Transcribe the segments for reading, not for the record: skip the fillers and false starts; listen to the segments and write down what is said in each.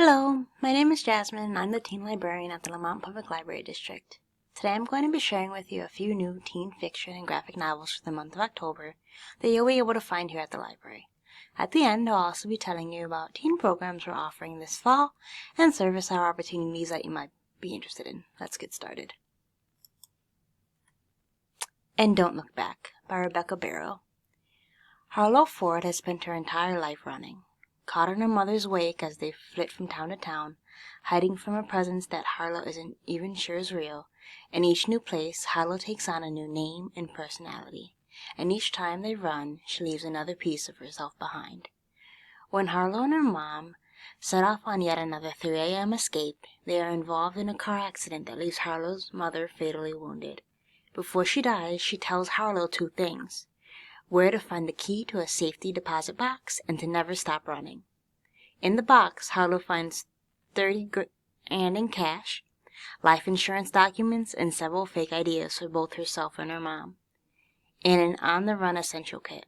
Hello, my name is Jasmine and I'm the teen librarian at the Lamont Public Library District. Today I'm going to be sharing with you a few new teen fiction and graphic novels for the month of October that you'll be able to find here at the library. At the end, I'll also be telling you about teen programs we're offering this fall and service hour opportunities that you might be interested in. Let's get started. And Don't Look Back by Rebecca Barrow. Harlow Ford has spent her entire life running. Caught in her mother's wake as they flit from town to town, hiding from a presence that Harlow isn't even sure is real. In each new place, Harlow takes on a new name and personality, and each time they run, she leaves another piece of herself behind. When Harlow and her mom set off on yet another 3 a.m. escape, they are involved in a car accident that leaves Harlow's mother fatally wounded. Before she dies, she tells Harlow two things: where to find the key to a safety deposit box, and to never stop running. In the box, Harlow finds $30,000 in cash, life insurance documents, and several fake ideas for both herself and her mom, and an on-the-run essential kit.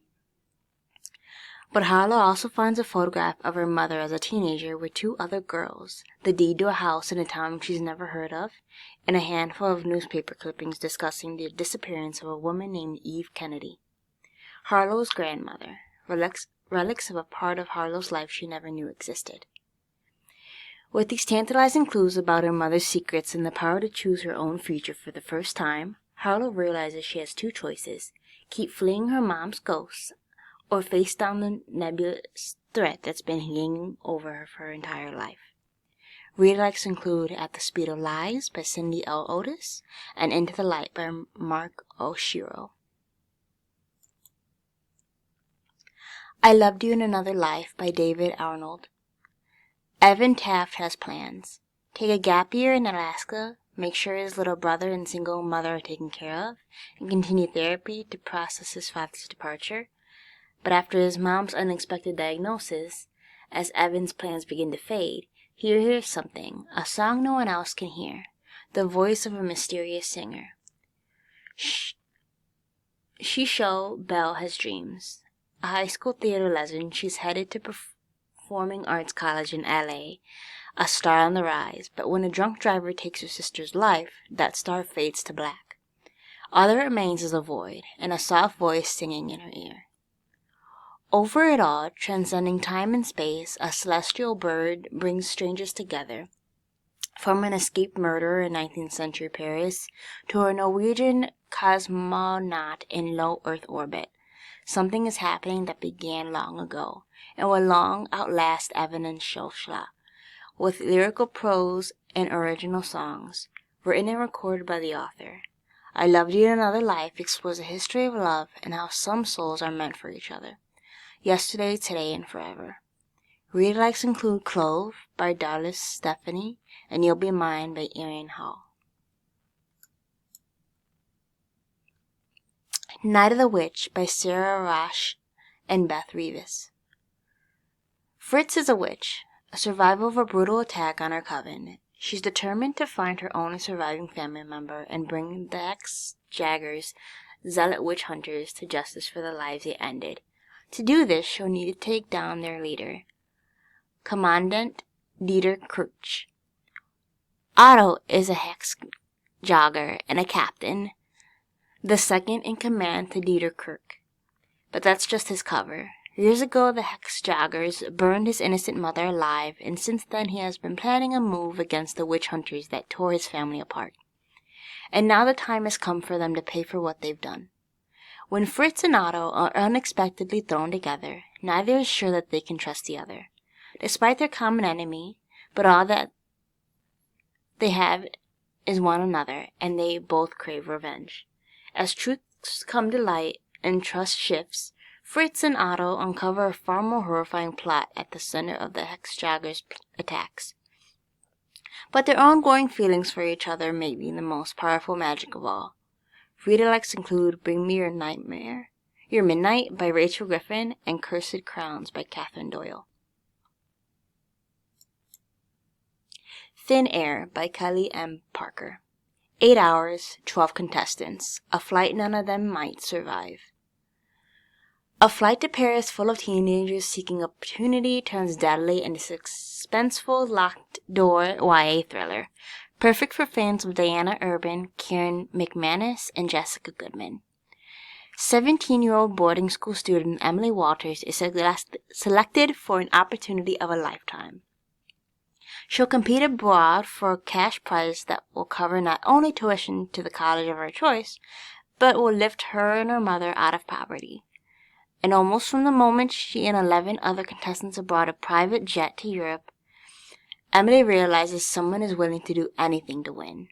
But Harlow also finds a photograph of her mother as a teenager with 2 other girls, the deed to a house in a town she's never heard of, and a handful of newspaper clippings discussing the disappearance of a woman named Eve Kennedy, Harlow's grandmother, relics of a part of Harlow's life she never knew existed. With these tantalizing clues about her mother's secrets and the power to choose her own future for the first time, Harlow realizes she has 2 choices: keep fleeing her mom's ghosts, or face down the nebulous threat that's been hanging over her for her entire life. Read likes include At the Speed of Lies by Cindy L. Otis and Into the Light by Mark Oshiro. I Loved You in Another Life by David Arnold. Evan Taft has plans. Take a gap year in Alaska, make sure his little brother and single mother are taken care of, and continue therapy to process his father's departure. But after his mom's unexpected diagnosis, as Evan's plans begin to fade, he hears something, a song no one else can hear, the voice of a mysterious singer. Shisho Bell has dreams. A high school theater legend, she's headed to Performing Arts College in LA, a star on the rise, but when a drunk driver takes her sister's life, that star fades to black. All that remains is a void, and a soft voice singing in her ear. Over it all, transcending time and space, a celestial bird brings strangers together. From an escaped murderer in 19th century Paris to a Norwegian cosmonaut in low Earth orbit, something is happening that began long ago, and will long outlast Evan and Shosha, with lyrical prose and original songs, written and recorded by the author. I Loved You in Another Life explores the history of love and how some souls are meant for each other, yesterday, today, and forever. Read likes include Clove by Darlis Stephanie and You'll Be Mine by Erin Hall. Night of the Witch by Sarah Rosh and Beth Revis. Fritz is a witch, a survivor of a brutal attack on her coven. She's determined to find her only surviving family member and bring the ex-Jaggers, zealot witch hunters, to justice for the lives they ended. To do this, she'll need to take down their leader, Commandant Dieter Kirch. Otto is a hex jogger and a captain, the second in command to Dieter Kirk. But that's just his cover. Years ago, the hex joggers burned his innocent mother alive, and since then he has been planning a move against the witch hunters that tore his family apart. And now the time has come for them to pay for what they've done. When Fritz and Otto are unexpectedly thrown together, neither is sure that they can trust the other. Despite their common enemy, but all that they have is one another, and they both crave revenge. As truths come to light and trust shifts, Fritz and Otto uncover a far more horrifying plot at the center of the Hexjaggers' attacks. But their ongoing feelings for each other may be the most powerful magic of all. Reader likes include Bring Me Your Midnight by Rachel Griffin and Cursed Crowns by Catherine Doyle. Thin Air by Kelly M. Parker. 8 hours, 12 contestants, a flight none of them might survive. A flight to Paris full of teenagers seeking opportunity turns deadly in a suspenseful locked-door YA thriller, perfect for fans of Diana Urban, Kieran McManus, and Jessica Goodman. 17-year-old boarding school student Emily Walters is selected for an opportunity of a lifetime. She'll compete abroad for a cash prize that will cover not only tuition to the college of her choice, but will lift her and her mother out of poverty. And almost from the moment she and 11 other contestants aboard a private jet to Europe, Emily realizes someone is willing to do anything to win.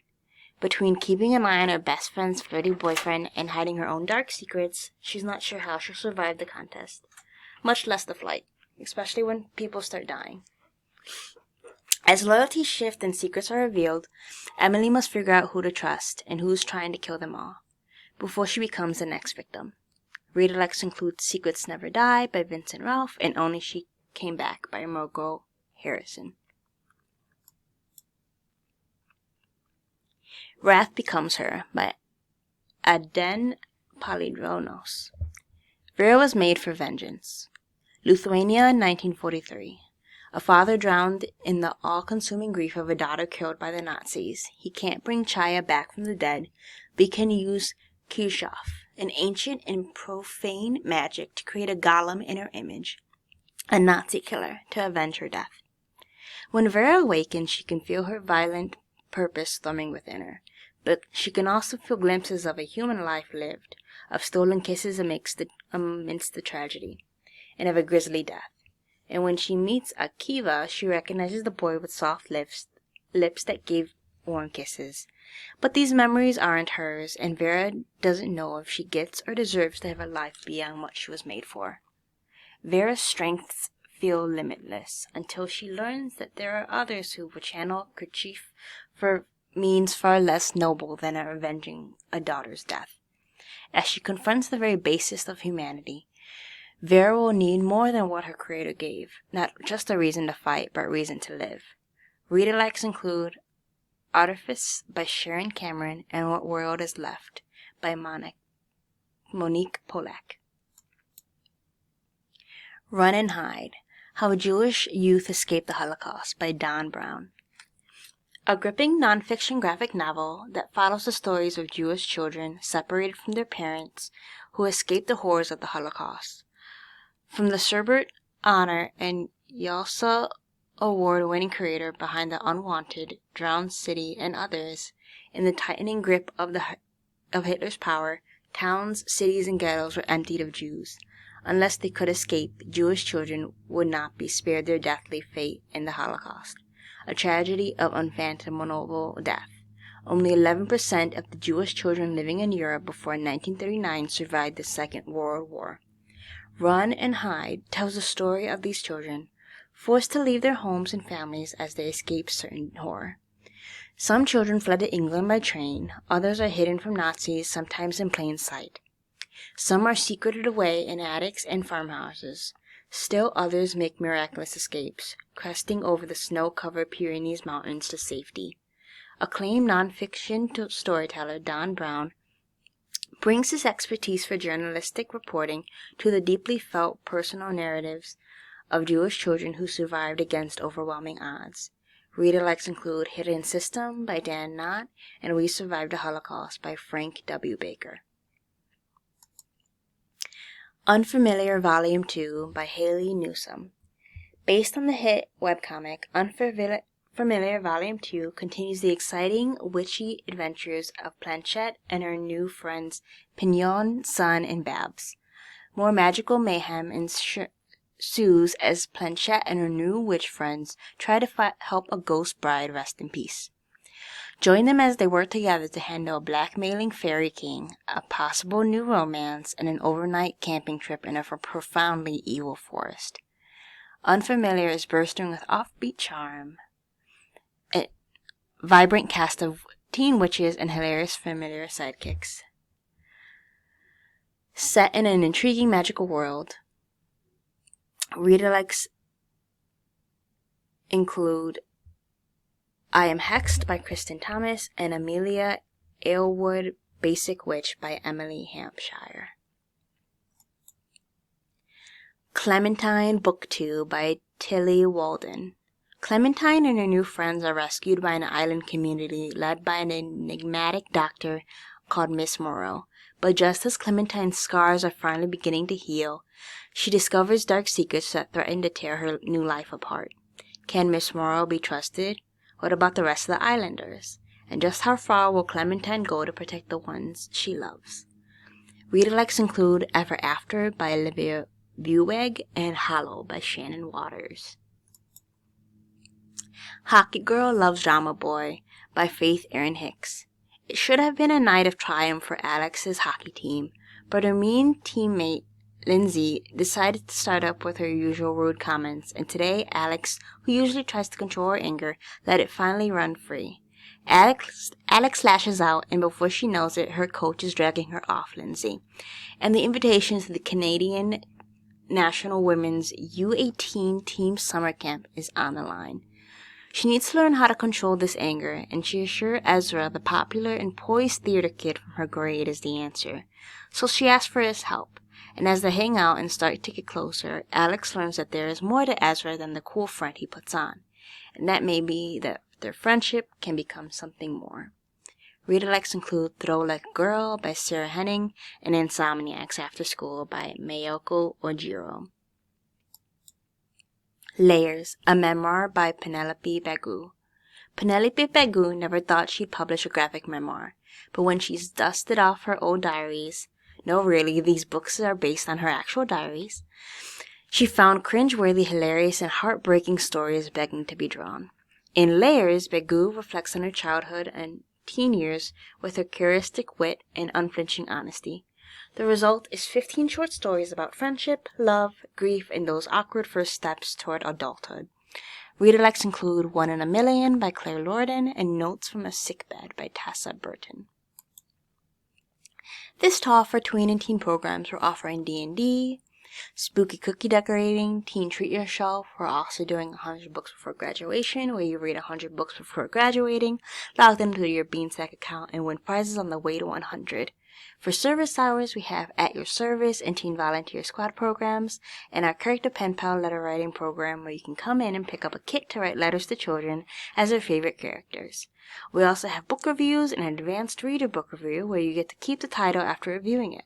Between keeping an eye on her best friend's flirty boyfriend and hiding her own dark secrets, she's not sure how she'll survive the contest, much less the flight, especially when people start dying. As loyalties shift and secrets are revealed, Emily must figure out who to trust and who's trying to kill them all, before she becomes the next victim. Read-alects include Secrets Never Die by Vincent Ralph and Only She Came Back by Margot Harrison. Wrath Becomes Her by Aden Palidronos. Vera was made for vengeance. Lithuania, 1943. A father drowned in the all-consuming grief of a daughter killed by the Nazis. He can't bring Chaya back from the dead, but he can use Kirchhoff, an ancient and profane magic, to create a golem in her image, a Nazi killer, to avenge her death. When Vera awakens, she can feel her violent purpose thrumming within her, but she can also feel glimpses of a human life lived, of stolen kisses amidst the tragedy, and of a grisly death. And when she meets Akiva, she recognizes the boy with soft lips that gave warm kisses. But these memories aren't hers, and Vera doesn't know if she gets or deserves to have a life beyond what she was made for. Vera's strengths feel limitless until she learns that there are others who will channel Kirchhoff for means far less noble than avenging a daughter's death. As she confronts the very basis of humanity, Vera will need more than what her creator gave, not just a reason to fight, but reason to live. Read-alects include Artifice by Sharon Cameron and What World Is Left by Monique Polak. Run and Hide: How Jewish Youth Escaped the Holocaust by Don Brown. A gripping nonfiction graphic novel that follows the stories of Jewish children separated from their parents who escaped the horrors of the Holocaust. From the Sherbert Honor and Yalsa Award-winning creator behind The Unwanted, Drowned City, and others, in the tightening grip of Hitler's power, towns, cities, and ghettos were emptied of Jews. Unless they could escape, Jewish children would not be spared their deathly fate in the Holocaust, a tragedy of unfathomable death. Only 11% of the Jewish children living in Europe before 1939 survived the Second World War. Run and Hide tells the story of these children, forced to leave their homes and families as they escape certain horror. Some children fled to England by train, others are hidden from Nazis, sometimes in plain sight. Some are secreted away in attics and farmhouses. Still others make miraculous escapes, cresting over the snow-covered Pyrenees Mountains to safety. Acclaimed nonfiction storyteller Don Brown brings his expertise for journalistic reporting to the deeply felt personal narratives of Jewish children who survived against overwhelming odds. Read-alects include Hidden System by Dan Knott and We Survived the Holocaust by Frank W. Baker. Unfamiliar Volume 2 by Haley Newsome. Based on the hit webcomic, Unfamiliar Volume 2 continues the exciting, witchy adventures of Planchette and her new friends Pignon, Sun, and Babs. More magical mayhem ensues as Planchette and her new witch friends try to help a ghost bride rest in peace. Join them as they work together to handle a blackmailing fairy king, a possible new romance, and an overnight camping trip in a profoundly evil forest. Unfamiliar is bursting with offbeat charm, a vibrant cast of teen witches, and hilarious familiar sidekicks. Set in an intriguing magical world, read-alects include I Am Hexed by Kristen Thomas and Amelia Aylwood Basic Witch by Emily Hampshire. Clementine Book 2 by Tillie Walden. Clementine and her new friends are rescued by an island community led by an enigmatic doctor called Miss Moreau. But just as Clementine's scars are finally beginning to heal, she discovers dark secrets that threaten to tear her new life apart. Can Miss Moreau be trusted? What about the rest of the islanders? And just how far will Clementine go to protect the ones she loves? Read-alikes include Ever After by Olivia Buweg and Hollow by Shannon Waters. Hockey Girl Loves Drama Boy by Faith Erin Hicks. It should have been a night of triumph for Alex's hockey team, but her mean teammate Lindsay decided to start up with her usual rude comments, and today Alex, who usually tries to control her anger, let it finally run free. Alex lashes out, and before she knows it, her coach is dragging her off Lindsay, and the invitation to the Canadian National Women's U18 Team Summer Camp is on the line. She needs to learn how to control this anger, and she is sure Ezra, the popular and poised theater kid from her grade, is the answer. So she asks for his help, and as they hang out and start to get closer, Alex learns that there is more to Ezra than the cool front he puts on, and that may be that their friendship can become something more. Read-alikes include Throw Like a Girl by Sarah Henning and Insomniacs After School by Mayoko Ojiro. Layers, a memoir by Penelope Bagu. Penelope Bagu never thought she'd publish a graphic memoir, but when she's dusted off her old diaries, no really, these books are based on her actual diaries, she found cringeworthy, hilarious, and heartbreaking stories begging to be drawn. In Layers, Bagu reflects on her childhood and teen years with her characteristic wit and unflinching honesty. The result is 15 short stories about friendship, love, grief, and those awkward first steps toward adulthood. Read-alikes include One in a Million by Claire Lorden and Notes from a Sickbed by Tessa Burton. This tall for tween and teen programs, we're offering D&D, spooky cookie decorating, teen treat yourself. We're also doing 100 books before graduation, where you read 100 books before graduating, log into your Beanstack account, and win prizes on the way to 100. For service hours, we have At Your Service and Teen Volunteer Squad programs, and our Character Pen Pal letter writing program, where you can come in and pick up a kit to write letters to children as their favorite characters. We also have book reviews and an advanced reader book review, where you get to keep the title after reviewing it.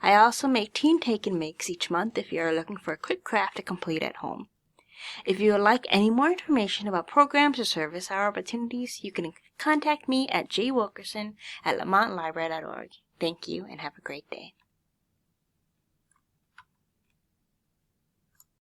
I also make Teen Take and Makes each month if you are looking for a quick craft to complete at home. If you would like any more information about programs or service hour opportunities, you can contact me at jwilkerson@lamontlibrary.org. Thank you and have a great day.